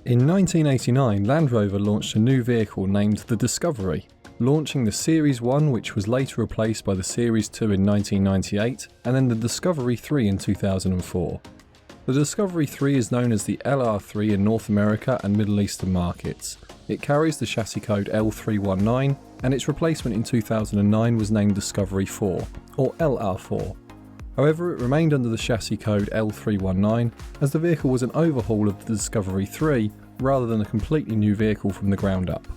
In 1989, Land Rover launched a new vehicle named the Discovery, launching the Series 1, which was later replaced by the Series 2 in 1998, and then the Discovery 3 in 2004. The Discovery 3 is known as the LR3 in North America and Middle Eastern markets. It carries the chassis code L319, and its replacement in 2009 was named Discovery 4, or LR4. However, it remained under the chassis code L319 as the vehicle was an overhaul of the Discovery 3 rather than a completely new vehicle from the ground up.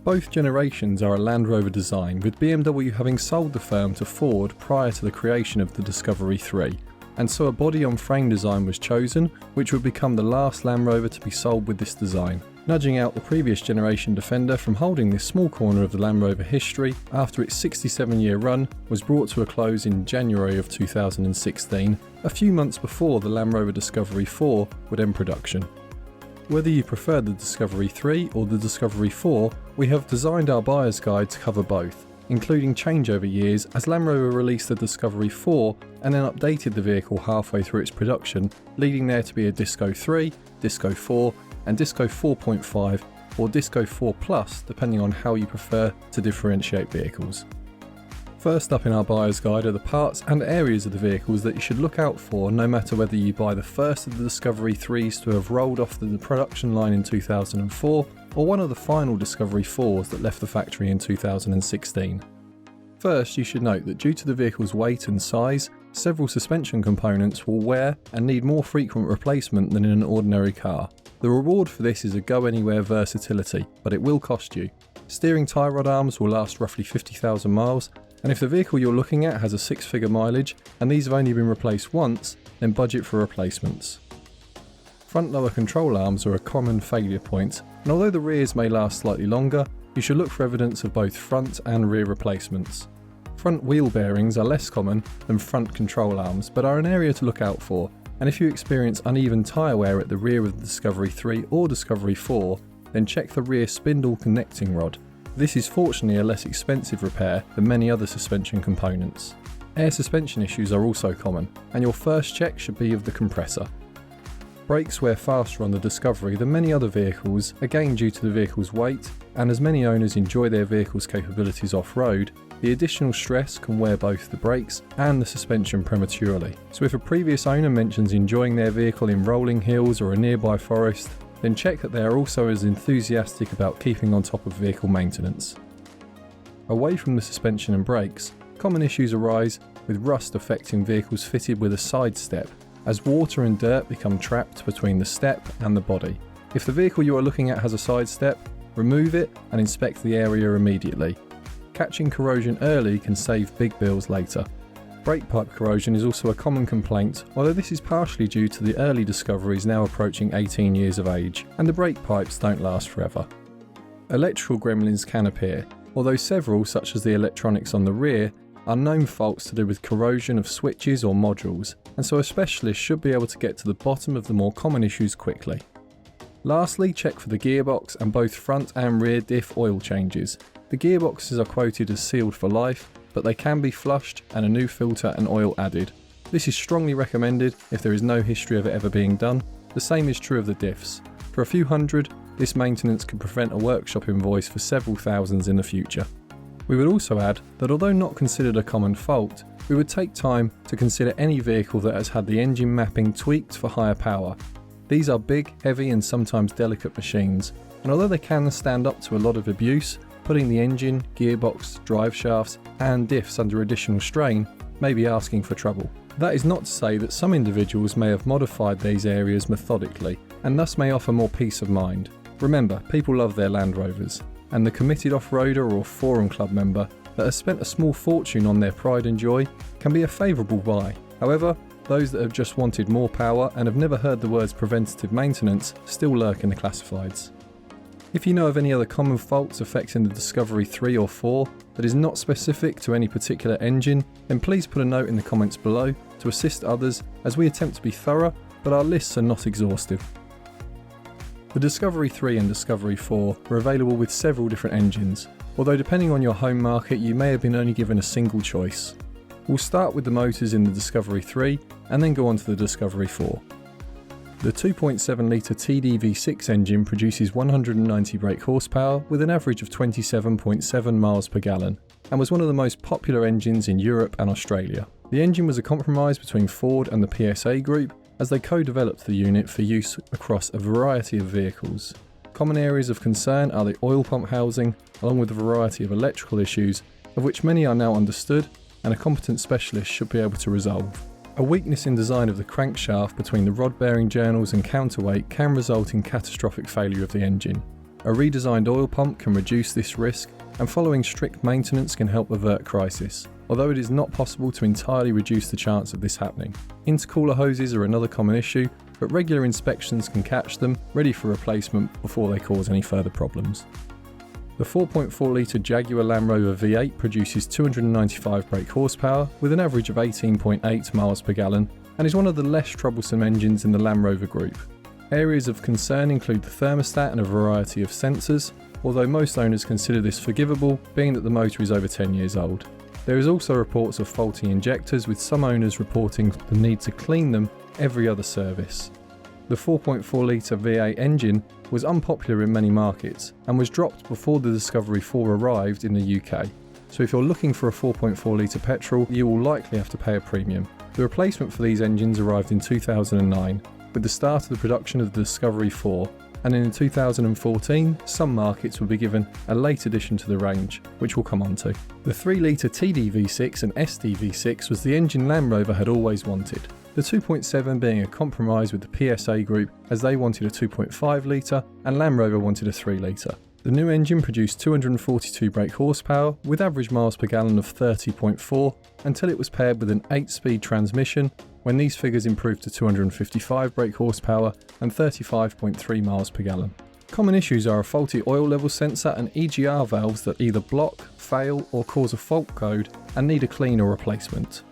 Both generations are a Land Rover design, with BMW having sold the firm to Ford prior to the creation of the Discovery 3, and so a body-on-frame design was chosen, which would become the last Land Rover to be sold with this design, nudging out the previous generation Defender from holding this small corner of the Land Rover history after its 67-year run was brought to a close in January of 2016, a few months before the Land Rover Discovery 4 would end production. Whether you prefer the Discovery 3 or the Discovery 4, we have designed our buyer's guide to cover both, including changeover years, as Land Rover released the Discovery 4 and then updated the vehicle halfway through its production, leading there to be a Disco 3, Disco 4 and Disco 4.5 or Disco 4 Plus, depending on how you prefer to differentiate vehicles. First up in our buyer's guide are the parts and areas of the vehicles that you should look out for, no matter whether you buy the first of the Discovery 3s to have rolled off the production line in 2004 or one of the final Discovery 4s that left the factory in 2016. First, you should note that due to the vehicle's weight and size, several suspension components will wear and need more frequent replacement than in an ordinary car. The reward for this is a go-anywhere versatility, but it will cost you. Steering tie rod arms will last roughly 50,000 miles, and if the vehicle you're looking at has a 6-figure mileage and these have only been replaced once, then budget for replacements. Front lower control arms are a common failure point, and although the rears may last slightly longer, you should look for evidence of both front and rear replacements. Front wheel bearings are less common than front control arms, but are an area to look out for, and if you experience uneven tyre wear at the rear of the Discovery 3 or Discovery 4, then check the rear spindle connecting rod. This is fortunately a less expensive repair than many other suspension components. Air suspension issues are also common, and your first check should be of the compressor. Brakes wear faster on the Discovery than many other vehicles, again due to the vehicle's weight, and as many owners enjoy their vehicle's capabilities off-road, the additional stress can wear both the brakes and the suspension prematurely. So if a previous owner mentions enjoying their vehicle in rolling hills or a nearby forest, then check that they are also as enthusiastic about keeping on top of vehicle maintenance. Away from the suspension and brakes, common issues arise with rust affecting vehicles fitted with a side step, as water and dirt become trapped between the step and the body. If the vehicle you are looking at has a side step, remove it and inspect the area immediately. Catching corrosion early can save big bills later. Brake pipe corrosion is also a common complaint, although this is partially due to the early Discoveries now approaching 18 years of age, and the brake pipes don't last forever. Electrical gremlins can appear, although several, such as the electronics on the rear, are known faults to do with corrosion of switches or modules, and so a specialist should be able to get to the bottom of the more common issues quickly. Lastly, check for the gearbox and both front and rear diff oil changes. The gearboxes are quoted as sealed for life, but they can be flushed and a new filter and oil added. This is strongly recommended if there is no history of it ever being done. The same is true of the diffs. For a few hundred, this maintenance could prevent a workshop invoice for several thousands in the future. We would also add that although not considered a common fault, we would take time to consider any vehicle that has had the engine mapping tweaked for higher power. These are big, heavy and sometimes delicate machines, and although they can stand up to a lot of abuse, putting the engine, gearbox, drive shafts and diffs under additional strain may be asking for trouble. That is not to say that some individuals may have modified these areas methodically and thus may offer more peace of mind. Remember, people love their Land Rovers, and the committed off-roader or forum club member that has spent a small fortune on their pride and joy can be a favourable buy. However, those that have just wanted more power and have never heard the words preventative maintenance still lurk in the classifieds. If you know of any other common faults affecting the Discovery 3 or 4 that is not specific to any particular engine, then please put a note in the comments below to assist others, as we attempt to be thorough, but our lists are not exhaustive. The Discovery 3 and Discovery 4 are available with several different engines, although depending on your home market you may have been only given a single choice. We'll start with the motors in the Discovery 3 and then go on to the Discovery 4. The 2.7 litre TDV6 engine produces 190 brake horsepower with an average of 27.7 miles per gallon, and was one of the most popular engines in Europe and Australia. The engine was a compromise between Ford and the PSA group, as they co-developed the unit for use across a variety of vehicles. Common areas of concern are the oil pump housing, along with a variety of electrical issues, of which many are now understood and a competent specialist should be able to resolve. A weakness in design of the crankshaft between the rod-bearing journals and counterweight can result in catastrophic failure of the engine. A redesigned oil pump can reduce this risk, and following strict maintenance can help avert crisis, although it is not possible to entirely reduce the chance of this happening. Intercooler hoses are another common issue, but regular inspections can catch them, ready for replacement before they cause any further problems. The 4.4 litre Jaguar Land Rover V8 produces 295 brake horsepower with an average of 18.8 miles per gallon, and is one of the less troublesome engines in the Land Rover group. Areas of concern include the thermostat and a variety of sensors, although most owners consider this forgivable, being that the motor is over 10 years old. There is also reports of faulty injectors, with some owners reporting the need to clean them every other service. The 4.4 litre V8 engine was unpopular in many markets and was dropped before the Discovery 4 arrived in the UK, so if you're looking for a 4.4 litre petrol, you will likely have to pay a premium. The replacement for these engines arrived in 2009, with the start of the production of the Discovery 4, and in 2014 some markets will be given a late addition to the range, which we'll come on to. The 3 litre TDV6 and SDV6 was the engine Land Rover had always wanted, the 2.7 being a compromise with the PSA group, as they wanted a 2.5 litre and Land Rover wanted a 3 litre. The new engine produced 242 brake horsepower with average miles per gallon of 30.4 until it was paired with an 8-speed transmission, when these figures improved to 255 brake horsepower and 35.3 miles per gallon. Common issues are a faulty oil level sensor and EGR valves that either block, fail or cause a fault code and need a clean or replacement.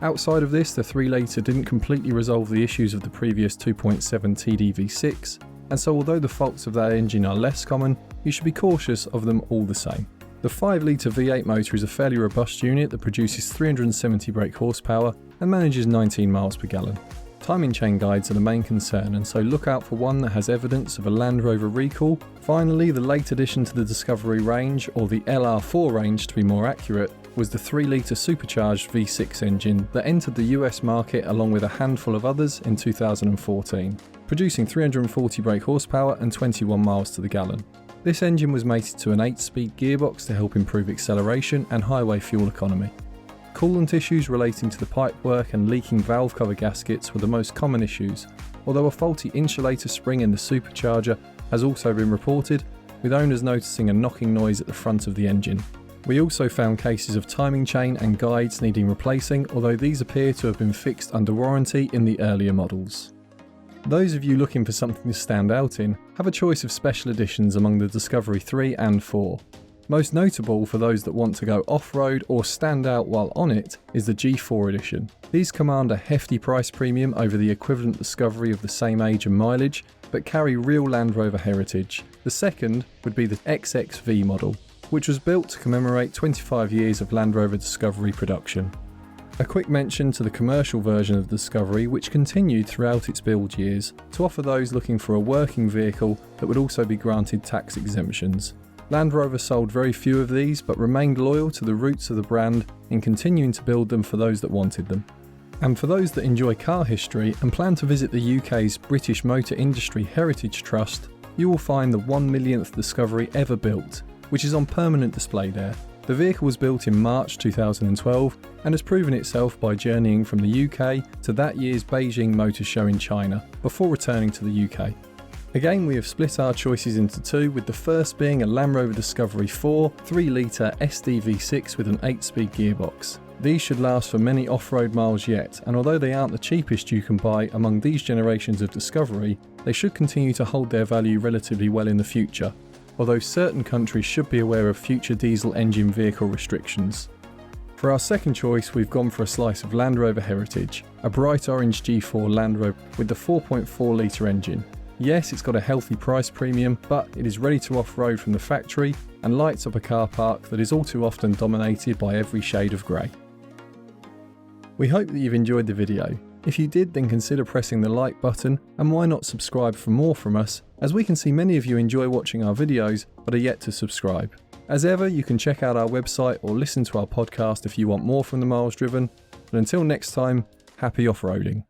Outside of this, the 3 litre didn't completely resolve the issues of the previous 2.7 TDV6, and so although the faults of that engine are less common, you should be cautious of them all the same. The 5 litre V8 motor is a fairly robust unit that produces 370 brake horsepower and manages 19 miles per gallon. Timing chain guides are the main concern, and so look out for one that has evidence of a Land Rover recall. Finally, the late addition to the Discovery range, or the LR4 range to be more accurate, was the 3 litre Supercharged V6 engine that entered the US market along with a handful of others in 2014, producing 340 brake horsepower and 21 miles to the gallon. This engine was mated to an 8-speed gearbox to help improve acceleration and highway fuel economy. Coolant issues relating to the pipework and leaking valve cover gaskets were the most common issues, although a faulty insulator spring in the supercharger has also been reported, with owners noticing a knocking noise at the front of the engine. We also found cases of timing chain and guides needing replacing, although these appear to have been fixed under warranty in the earlier models. Those of you looking for something to stand out in have a choice of special editions among the Discovery 3 and 4. Most notable for those that want to go off-road or stand out while on it is the G4 edition. These command a hefty price premium over the equivalent Discovery of the same age and mileage, but carry real Land Rover heritage. The second would be the XXV model, which was built to commemorate 25 years of Land Rover Discovery production. A quick mention to the commercial version of the Discovery, which continued throughout its build years to offer those looking for a working vehicle that would also be granted tax exemptions. Land Rover sold very few of these, but remained loyal to the roots of the brand in continuing to build them for those that wanted them. And for those that enjoy car history and plan to visit the UK's British Motor Industry Heritage Trust, you will find the 1 millionth Discovery ever built, which is on permanent display there. The vehicle was built in March 2012 and has proven itself by journeying from the UK to that year's Beijing Motor Show in China, before returning to the UK. Again, we have split our choices into two, with the first being a Land Rover Discovery 4 3 litre SDV6 with an 8-speed gearbox. These should last for many off-road miles yet, and although they aren't the cheapest you can buy among these generations of Discovery, they should continue to hold their value relatively well in the future, although certain countries should be aware of future diesel engine vehicle restrictions. For our second choice, we've gone for a slice of Land Rover heritage, a bright orange G4 Land Rover with the 4.4 litre engine. Yes, it's got a healthy price premium, but it is ready to off-road from the factory and lights up a car park that is all too often dominated by every shade of grey. We hope that you've enjoyed the video. If you did, then consider pressing the like button, and why not subscribe for more from us, as we can see many of you enjoy watching our videos but are yet to subscribe. As ever, you can check out our website or listen to our podcast if you want more from the miles driven. But until next time, happy off-roading.